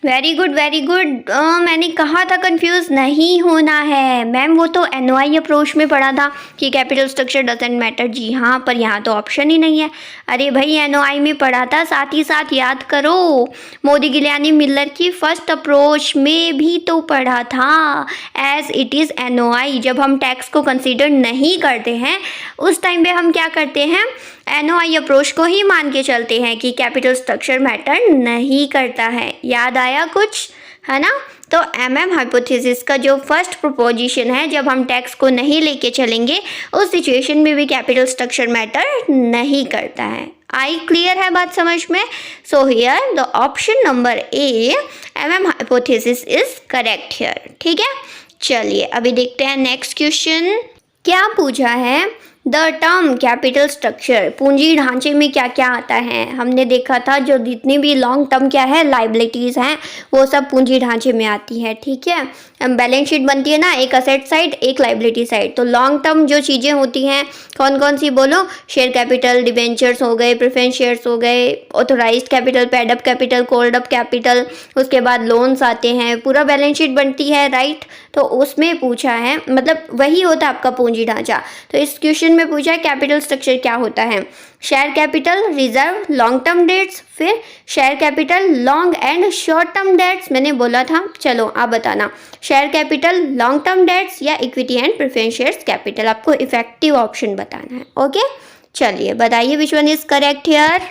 Very good very good. मैंने कहा था कंफ्यूज नहीं होना है मैम, वो तो एनओआई अप्रोच में पढ़ा था कि कैपिटल स्ट्रक्चर डजंट मैटर। जी हाँ, पर यहाँ तो ऑप्शन ही नहीं है। अरे भाई एनओआई में पढ़ा था, साथ ही साथ याद करो मोदी गिलानी मिलर की फर्स्ट अप्रोच में भी तो पढ़ा था। एज इट इज़ एनओआई, जब हम टैक्स को कंसिडर नहीं करते हैं उस टाइम पे हम क्या करते हैं, एनओआई अप्रोच को ही मान के चलते हैं कि कैपिटल स्ट्रक्चर मैटर नहीं करता है। याद आया कुछ, है ना। तो एमएम हाइपोथेसिस का जो फर्स्ट प्रोपोजिशन है, जब हम टैक्स को नहीं लेके चलेंगे उस सिचुएशन में भी कैपिटल स्ट्रक्चर मैटर नहीं करता है। आई क्लियर है बात समझ में। So here the option number A MM hypothesis is correct here, ठीक है। चलिए अभी देखते हैं नेक्स्ट क्वेश्चन। क्या पूछा है, द टर्म कैपिटल स्ट्रक्चर पूंजी ढांचे में क्या क्या आता है। हमने देखा था जो जितनी भी लॉन्ग टर्म क्या है लाइबिलिटीज़ हैं वो सब पूंजी ढांचे में आती है, ठीक है। बैलेंस शीट बनती है ना, एक असेट साइड एक लाइबिलिटी साइड। तो लॉन्ग टर्म जो चीज़ें होती हैं कौन कौन सी बोलो, शेयर कैपिटल, डिबेंचर्स हो गए, प्रेफरेंस शेयर्स हो गए, authorised capital, paid up capital, called up capital, उसके बाद लोन्स आते हैं, पूरा बैलेंस शीट बनती है, राइट। तो उसमें पूछा है, मतलब वही होता है आपका पूंजी ढांचा। तो इस क्वेश्चन में पूछा है कैपिटल स्ट्रक्चर क्या होता है, share capital, reserve, long term debts, फिर share capital, long and short term debts. मैंने बोला था, चलो आप बताना, share capital, long term debts या equity and preference shares capital. आपको इफेक्टिव ऑप्शन बताना है, ओके। चलिए बताइए which one is correct here.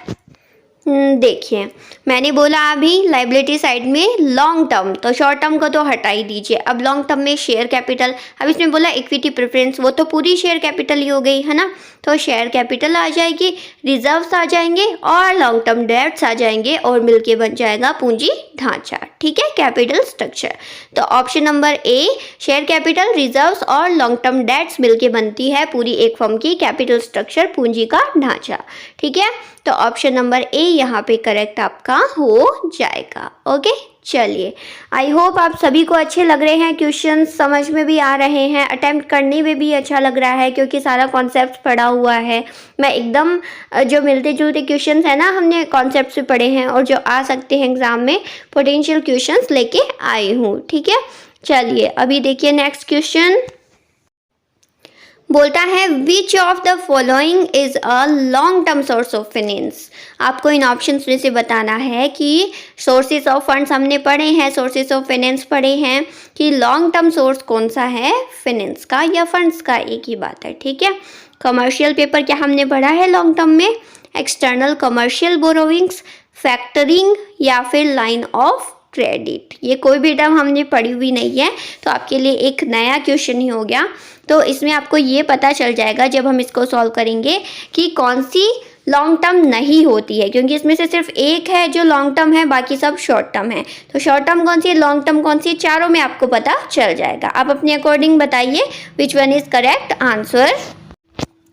देखिए मैंने बोला अभी लाइबिलिटी साइड में लॉन्ग टर्म, तो शॉर्ट टर्म को तो हटा ही दीजिए। अब लॉन्ग टर्म में शेयर कैपिटल, अब इसमें बोला इक्विटी प्रेफरेंस, वो तो पूरी शेयर कैपिटल ही हो गई, है ना। तो शेयर कैपिटल आ जाएगी, रिजर्व्स आ जाएंगे और लॉन्ग टर्म डेट्स आ जाएंगे और मिलके बन जाएगा पूंजी ढांचा, ठीक है, कैपिटल स्ट्रक्चर। तो ऑप्शन नंबर ए शेयर कैपिटल, रिजर्व्स और लॉन्ग टर्म डेट्स मिलके बनती है पूरी एक फर्म की कैपिटल स्ट्रक्चर, पूंजी का ढांचा, ठीक है। तो ऑप्शन नंबर ए यहाँ पे करेक्ट आपका हो जाएगा, ओके। चलिए आई होप आप सभी को अच्छे लग रहे हैं क्वेश्चन, समझ में भी आ रहे हैं, अटेम्प्ट करने में भी अच्छा लग रहा है क्योंकि सारा कॉन्सेप्ट पढ़ा हुआ है। मैं एकदम जो मिलते जुलते क्वेश्चंस है ना हमने कॉन्सेप्ट से पढ़े हैं और जो आ सकते हैं एग्जाम में पोटेंशियल क्वेश्चंस लेके आई हूँ, ठीक है। चलिए अभी देखिए नेक्स्ट क्वेश्चन बोलता है विच of the following is a long term source of finance. आपको इन ऑप्शंस में से बताना है कि सोर्सेज ऑफ फंड्स हमने पढ़े हैं, सोर्सेज ऑफ फाइनेंस पढ़े हैं, कि लॉन्ग टर्म सोर्स कौन सा है फाइनेंस का या फंड्स का, एक ही बात है, ठीक है। कमर्शियल पेपर क्या हमने पढ़ा है लॉन्ग टर्म में, एक्सटर्नल कमर्शियल बोरोविंग्स, फैक्टरिंग या फिर लाइन ऑफ क्रेडिट। ये कोई भी टर्म हमने पढ़ी हुई नहीं है तो आपके लिए एक नया क्वेश्चन ही हो गया। तो इसमें आपको ये पता चल जाएगा जब हम इसको सॉल्व करेंगे कि कौन सी लॉन्ग टर्म नहीं होती है, क्योंकि इसमें से सिर्फ एक है जो लॉन्ग टर्म है, बाकी सब शॉर्ट टर्म है। तो शॉर्ट टर्म कौन सी है, लॉन्ग टर्म कौन सी है, चारों में आपको पता चल जाएगा। आप अपने अकॉर्डिंग बताइए which one is correct answer.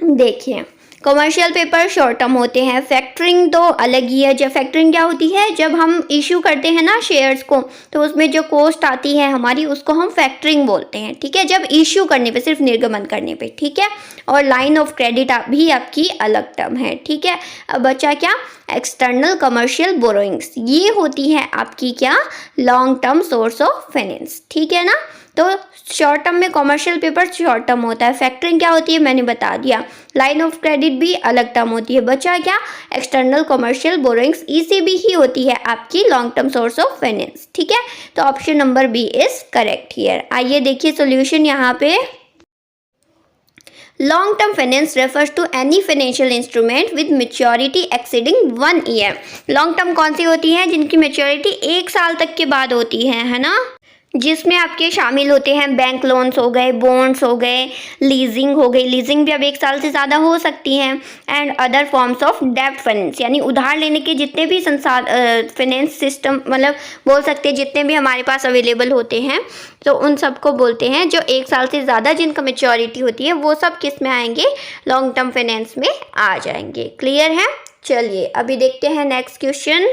देखिए कमर्शियल पेपर शॉर्ट टर्म होते हैं। फैक्टरिंग तो अलग ही है। जब फैक्टरिंग क्या होती है, जब हम इशू करते हैं ना शेयर्स को, तो उसमें जो कॉस्ट आती है हमारी, उसको हम फैक्टरिंग बोलते हैं, ठीक है, जब इशू करने पे, सिर्फ निर्गमन करने पे, ठीक है। और लाइन ऑफ क्रेडिट भी आपकी अलग टर्म है, ठीक है। अब बचा क्या, एक्सटर्नल कमर्शियल बोरोइंग्स, ये होती है आपकी क्या, long term source of finance, ठीक है ना। तो शॉर्ट टर्म में कमर्शियल पेपर शॉर्ट टर्म होता है। फैक्टरिंग क्या होती है मैंने बता दिया। लाइन ऑफ क्रेडिट भी अलग टर्म होती है। बचा क्या, एक्सटर्नल कमर्शियल बोरोइंग्स, ईसीबी ही होती है आपकी long term source of finance, ठीक है। तो option number B is correct here. आइए देखिए सॉल्यूशन यहाँ पे। Long term finance refers to any financial instrument with maturity exceeding 1 year. Long term कौन सी होती है, जिनकी मेच्योरिटी 1 साल तक के बाद होती है ना, जिसमें आपके शामिल होते हैं बैंक लोन्स हो गए, बॉन्ड्स हो गए, लीजिंग हो गई, लीजिंग भी अब 1 साल से ज़्यादा हो सकती हैं, एंड अदर फॉर्म्स ऑफ डेब्ट फाइनेंस, यानी उधार लेने के जितने भी फाइनेंस सिस्टम, मतलब बोल सकते हैं जितने भी हमारे पास अवेलेबल होते हैं, तो उन सबको बोलते हैं जो 1 साल से ज़्यादा जिनका मेच्योरिटी होती है, वो सब किस में आएंगे, लॉन्ग टर्म फाइनेंस में आ जाएंगे। क्लियर है। चलिए अभी देखते हैं नेक्स्ट क्वेश्चन।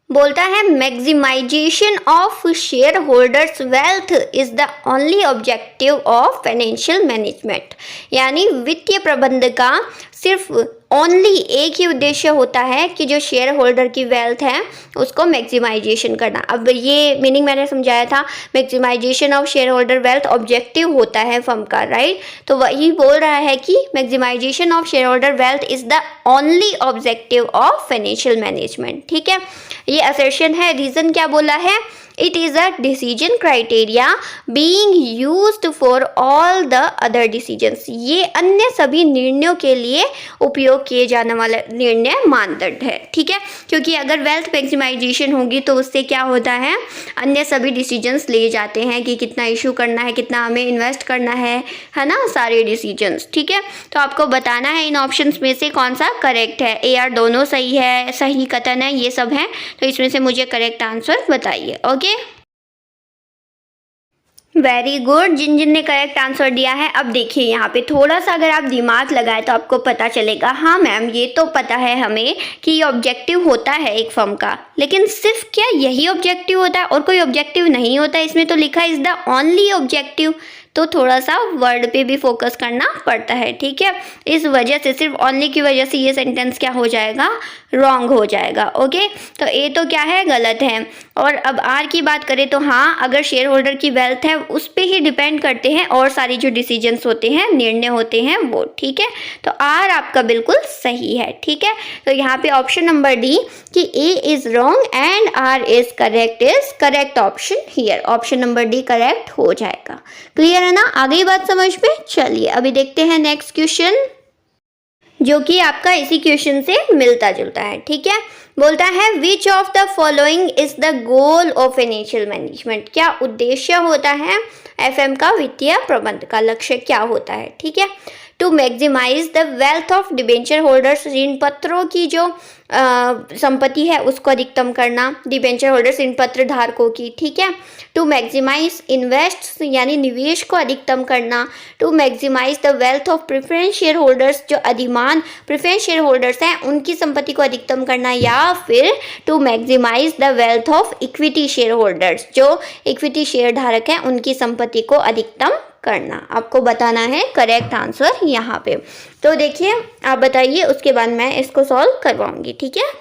बोलता है maximisation of share holders wealth is the only objective of financial management, यानी वित्तीय प्रबंध का सिर्फ ओनली एक ही उद्देश्य होता है कि जो शेयर होल्डर की वेल्थ है उसको मैक्सिमाइजेशन करना। अब ये मीनिंग मैंने समझाया था, maximisation of share holder wealth objective होता है फर्म का, राइट। तो वही बोल रहा है कि maximisation of share holder wealth is the only objective of financial management, ठीक है। ये असर्शन है। रीजन क्या बोला है, it is a decision criteria being used for all the other decisions, ये अन्य सभी निर्णयों के लिए उपयोग किए जाने वाला निर्णय मानदंड है, ठीक है। क्योंकि अगर वेल्थ मैक्सिमाइजेशन होगी तो उससे क्या होता है, अन्य सभी डिसीजंस ले जाते हैं कि कितना इशू करना है, कितना हमें इन्वेस्ट करना है ना, सारे डिसीजंस, ठीक है। तो आपको बताना है इन ऑप्शंस में से कौन सा करेक्ट है। ए आर दोनों सही है, सही कथन है, ये सब है, तो इसमें से मुझे करेक्ट आंसर बताइए। ओके, वेरी गुड, जिन जिन ने करेक्ट आंसर दिया है। अब देखिए यहाँ पे थोड़ा सा अगर आप दिमाग लगाए तो आपको पता चलेगा, हाँ मैम ये तो पता है हमें कि ये ऑब्जेक्टिव होता है एक फर्म का, लेकिन सिर्फ क्या यही ऑब्जेक्टिव होता है और कोई ऑब्जेक्टिव नहीं होता। इसमें तो लिखा है इज द ओनली ऑब्जेक्टिव, तो थोड़ा सा वर्ड पे भी फोकस करना पड़ता है, ठीक है। इस वजह से, सिर्फ ओनली की वजह से ये सेंटेंस क्या हो जाएगा, रॉन्ग हो जाएगा। ओके, तो ए तो क्या है, गलत है। और अब आर की बात करें तो हाँ, अगर शेयर होल्डर की वेल्थ है उस पर ही डिपेंड करते हैं और सारी जो डिसीजंस होते हैं, निर्णय होते हैं वो, ठीक है। तो आर आपका बिल्कुल सही है, ठीक है। तो यहाँ पे ऑप्शन नंबर डी कि A is wrong and R is correct option here. Option number D correct हो जाएगा। क्लियर है ना, आ गई बात समझ में। चलिए अभी देखते हैं नेक्स्ट क्वेश्चन, जो कि आपका इसी क्वेश्चन से मिलता जुलता है, ठीक है। बोलता है विच of the following is the goal of financial management, क्या उद्देश्य होता है एफएम का, वित्तीय प्रबंध का लक्ष्य क्या होता है, ठीक है। To maximise the wealth of debenture holders, ऋण पत्रों की जो संपत्ति है उसको अधिकतम करना, डिबेंचर होल्डर्स ऋण पत्र धारकों की, ठीक है। टू मैक्सिमाइज इन्वेस्ट यानी निवेश को अधिकतम करना। To maximise the wealth of preference share holders, जो अधिमान प्रेफरेंस शेयर होल्डर्स हैं उनकी संपत्ति को अधिकतम करना। या फिर to maximise the wealth of equity share holders, जो इक्विटी शेयर धारक हैं उनकी संपत्ति को अधिकतम करना। आपको बताना है करेक्ट आंसर यहाँ पे। तो देखिए आप बताइए, उसके बाद मैं इसको सॉल्व करवाऊंगी, ठीक है।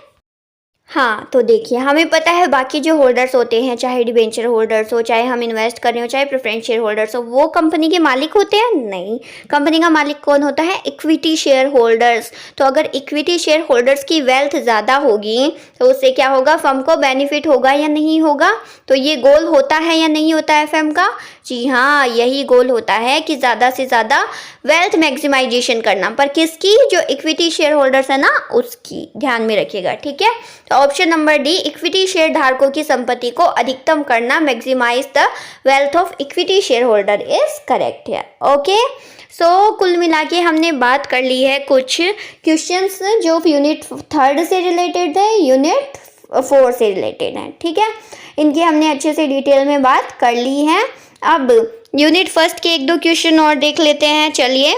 हाँ, तो देखिए हमें पता है बाकी जो होल्डर्स होते हैं, चाहे डिबेंचर होल्डर्स हो, चाहे हम इन्वेस्ट कर रहे हो, चाहे प्रेफरेंस शेयर होल्डर्स हो, वो कंपनी के मालिक होते हैं? नहीं, कंपनी का मालिक कौन होता है? Equity share holders. तो अगर इक्विटी शेयर होल्डर्स की वेल्थ ज़्यादा होगी तो उससे क्या होगा, फर्म को बेनिफिट होगा या नहीं होगा? तो ये गोल होता है या नहीं होता है फर्म का? जी हाँ, यही गोल होता है कि ज़्यादा से ज़्यादा वेल्थ मैक्सिमाइजेशन करना, पर किसकी? जो इक्विटी शेयर होल्डर्स है ना उसकी, ध्यान में रखिएगा, ठीक है। तो option number D, equity share धारकों की संपत्ति को अधिकतम करना, maximise the wealth of equity share holder is correct है। ओके, सो कुल मिला के हमने बात कर ली है कुछ क्वेश्चंस जो यूनिट 3 से रिलेटेड है, यूनिट 4 से रिलेटेड है, ठीक है। इनकी हमने अच्छे से डिटेल में बात कर ली है। अब यूनिट 1 के 1-2 क्वेश्चन और देख लेते हैं। चलिए,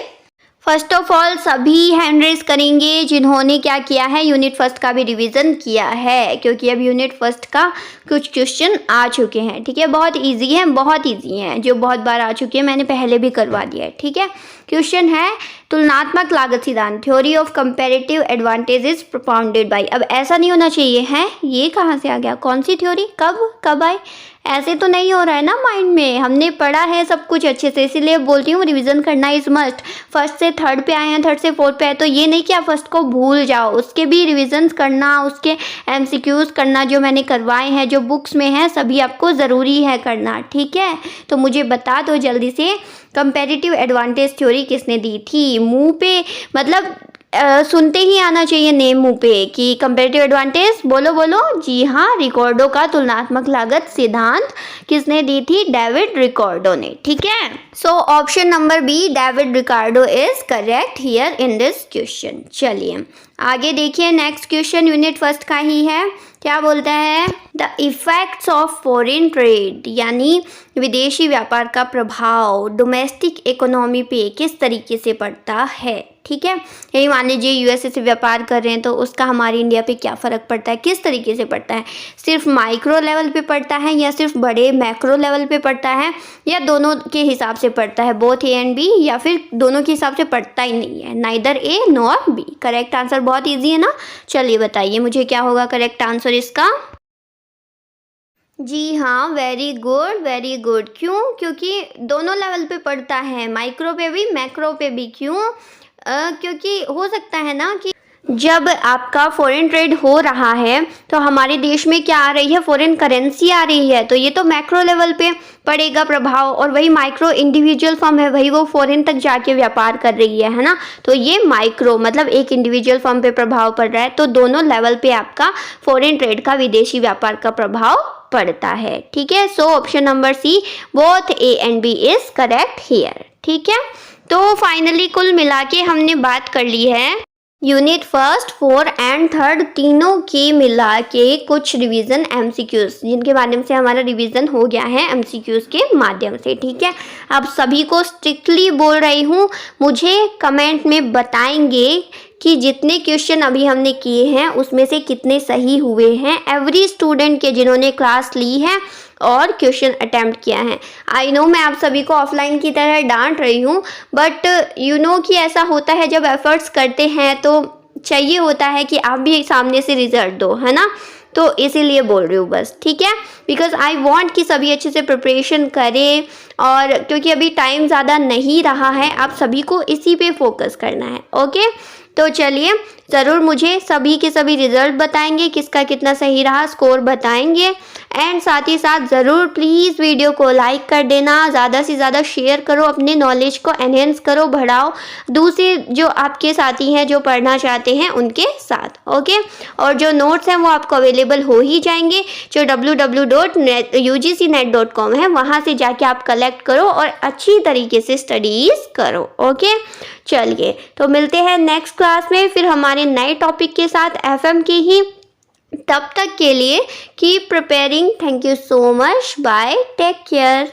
फर्स्ट ऑफ ऑल सभी हैंड रेज करेंगे जिन्होंने क्या किया है, यूनिट फर्स्ट का भी रिवीजन किया है, क्योंकि अब यूनिट फर्स्ट का कुछ क्वेश्चन आ चुके हैं। ठीक है, बहुत इजी है, बहुत इजी है, जो बहुत बार आ चुके हैं, मैंने पहले भी करवा दिया है। ठीक है, क्वेश्चन है तुलनात्मक लागत सिद्धांत, theory of comparative advantages propounded bye. अब ऐसा नहीं होना चाहिए है, ये कहाँ से आ गया, कौन सी थ्योरी, कब आई, ऐसे तो नहीं हो रहा है ना माइंड में, हमने पढ़ा है सब कुछ अच्छे से, इसीलिए बोलती हूँ रिवीजन करना इज मस्ट। फर्स्ट से थर्ड पे आए हैं, थर्ड से फोर्थ पे आए, तो ये नहीं कि आप फर्स्ट को भूल जाओ, उसके भी रिवीजन करना, उसके एमसीक्यूज करना जो मैंने करवाए हैं, जो बुक्स में है, सभी आपको ज़रूरी है करना। ठीक है, तो मुझे बता दो जल्दी से, कंपैरेटिव एडवांटेज थ्योरी किसने दी थी? मुंह पे मतलब सुनते ही आना चाहिए नेम मुंह पे कि कंपैरेटिव एडवांटेज, बोलो बोलो। जी हाँ, रिकॉर्डो का तुलनात्मक लागत सिद्धांत किसने दी थी? डेविड रिकॉर्डो ने। ठीक है, so option number B, David Ricardo is correct here in this question. चलिए आगे देखिए, नेक्स्ट क्वेश्चन यूनिट फर्स्ट का ही है। क्या बोलता है? The effects of foreign trade, यानी विदेशी व्यापार का प्रभाव डोमेस्टिक इकोनॉमी पे किस तरीके से पड़ता है। ठीक है, यही मान लीजिए यूएसए से व्यापार कर रहे हैं, तो उसका हमारे इंडिया पे क्या फ़र्क पड़ता है, किस तरीके से पड़ता है, सिर्फ माइक्रो लेवल पे पड़ता है या सिर्फ बड़े मैक्रो लेवल पे पड़ता है, या दोनों के हिसाब से पड़ता है, बोथ ए एंड बी, या फिर दोनों के हिसाब से पड़ता ही नहीं है, neither A nor be. Correct answer बहुत ईजी है ना। चलिए बताइए मुझे क्या होगा करेक्ट आंसर इसका। जी हाँ, वेरी गुड वेरी गुड। क्यों? क्योंकि दोनों लेवल पे पड़ता है, माइक्रो पे भी मैक्रो पे भी। क्यों? क्योंकि हो सकता है ना कि जब आपका फॉरेन ट्रेड हो रहा है तो हमारे देश में क्या आ रही है, फॉरेन करेंसी आ रही है, तो ये तो मैक्रो लेवल पे पड़ेगा प्रभाव, और वही माइक्रो इंडिविजुअल फर्म है, वही वो फॉरेन तक जाके व्यापार कर रही है ना, तो ये माइक्रो मतलब एक इंडिविजुअल फर्म पे प्रभाव पड़ रहा है, तो दोनों लेवल पे आपका फॉरेन ट्रेड का, विदेशी व्यापार का प्रभाव पड़ता है। ठीक है, so option number C, both A and B is correct here. ठीक है, तो फाइनली कुल मिला के हमने बात कर ली है यूनिट फर्स्ट, 4 एंड 3 तीनों के मिला के कुछ रिवीजन एमसीक्यूज, जिनके माध्यम से हमारा रिवीजन हो गया है एमसीक्यूज के माध्यम से। ठीक है, अब सभी को स्ट्रिक्टली बोल रही हूँ, मुझे कमेंट में बताएंगे कि जितने क्वेश्चन अभी हमने किए हैं उसमें से कितने सही हुए हैं, एवरी स्टूडेंट के जिन्होंने क्लास ली है और क्वेश्चन अटेम्प्ट किया है। आई नो मैं आप सभी को ऑफलाइन की तरह डांट रही हूँ, बट यू नो कि ऐसा होता है, जब एफर्ट्स करते हैं तो चाहिए होता है कि आप भी सामने से रिजल्ट दो, है ना, तो इसीलिए बोल रही हूँ बस। ठीक है, बिकॉज आई वॉन्ट कि सभी अच्छे से प्रिपरेशन करें, और क्योंकि अभी टाइम ज़्यादा नहीं रहा है, आप सभी को इसी पे फोकस करना है। ओके, तो चलिए ज़रूर मुझे सभी के सभी रिजल्ट बताएंगे, किसका कितना सही रहा, स्कोर बताएंगे, एंड साथ ही साथ ज़रूर प्लीज़ वीडियो को लाइक कर देना, ज़्यादा से ज़्यादा शेयर करो, अपने नॉलेज को एनहेंस करो, बढ़ाओ दूसरे जो आपके साथी हैं जो पढ़ना चाहते हैं उनके साथ। ओके, और जो नोट्स हैं वो आपको अवेलेबल हो ही जाएंगे, जो www.ugcnet.com है, वहाँ से जाके आप कलेक्ट करो और अच्छी तरीके से स्टडीज़ करो। ओके, चलिए तो मिलते हैं नेक्स्ट क्लास में फिर हमारे नए टॉपिक के साथ एफएम के ही। तब तक के लिए keep preparing. Thank you so much, bye, take care.